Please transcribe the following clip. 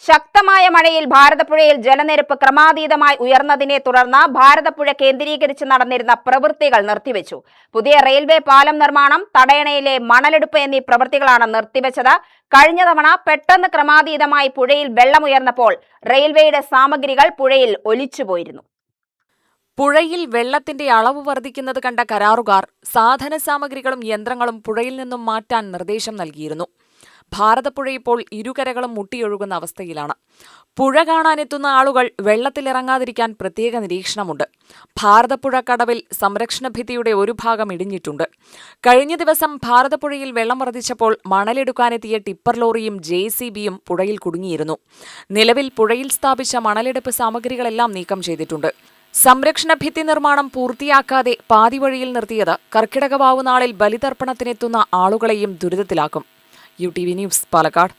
ശക്തമായ മഴയിൽ ഭാരതപ്പുഴയിൽ ജലനിരപ്പ് ക്രമാതീതമായി ഉയർന്നതിനെ തുടർന്ന് ഭാരതപ്പുഴ കേന്ദ്രീകരിച്ച് നടന്നിരുന്ന പ്രവൃത്തികൾ നിർത്തിവെച്ചു. പുതിയ റെയിൽവേ പാലം നിർമ്മാണം, തടയണയിലെ മണലെടുപ്പ് എന്നീ പ്രവൃത്തികളാണ് നിർത്തിവെച്ചത്. കഴിഞ്ഞ തവണ പെട്ടെന്ന് ക്രമാതീതമായി പുഴയിൽ വെള്ളമുയർന്നപ്പോൾ റെയിൽവേയുടെ സാമഗ്രികൾ പുഴയിൽ ഒലിച്ചുപോയിരുന്നു. പുഴയിൽ വെള്ളത്തിന്റെ അളവ് വർദ്ധിക്കുന്നത് കണ്ട കരാറുകാർ സാധന സാമഗ്രികളും യന്ത്രങ്ങളും പുഴയിൽ നിന്നും മാറ്റാൻ നിർദ്ദേശം നൽകിയിരുന്നു. ഭാരതപ്പുഴ ഇപ്പോൾ ഇരുകരകളും മുട്ടിയൊഴുകുന്ന അവസ്ഥയിലാണ്. പുഴ കാണാനെത്തുന്ന ആളുകൾ വെള്ളത്തിലിറങ്ങാതിരിക്കാൻ പ്രത്യേക നിരീക്ഷണമുണ്ട്. ഭാരതപ്പുഴ കടവിൽ സംരക്ഷണ ഭിത്തിയുടെ ഒരു ഭാഗം ഇടിഞ്ഞിട്ടുണ്ട്. കഴിഞ്ഞ ദിവസം ഭാരതപ്പുഴയിൽ വെള്ളം വർദ്ധിച്ചപ്പോൾ മണലെടുക്കാനെത്തിയ ടിപ്പർ ലോറിയും JCBയും പുഴയിൽ കുടുങ്ങിയിരുന്നു. നിലവിൽ പുഴയിൽ സ്ഥാപിച്ച മണലെടുപ്പ് സാമഗ്രികളെല്ലാം നീക്കം ചെയ്തിട്ടുണ്ട്. സംരക്ഷണ ഭിത്തി നിർമ്മാണം പൂർത്തിയാക്കാതെ പാതിവഴിയിൽ നിർത്തിയത് കർക്കിടക വാവുനാളിൽ ബലിതർപ്പണത്തിനെത്തുന്ന ആളുകളെയും ദുരിതത്തിലാക്കും. UTV news, Palakkad.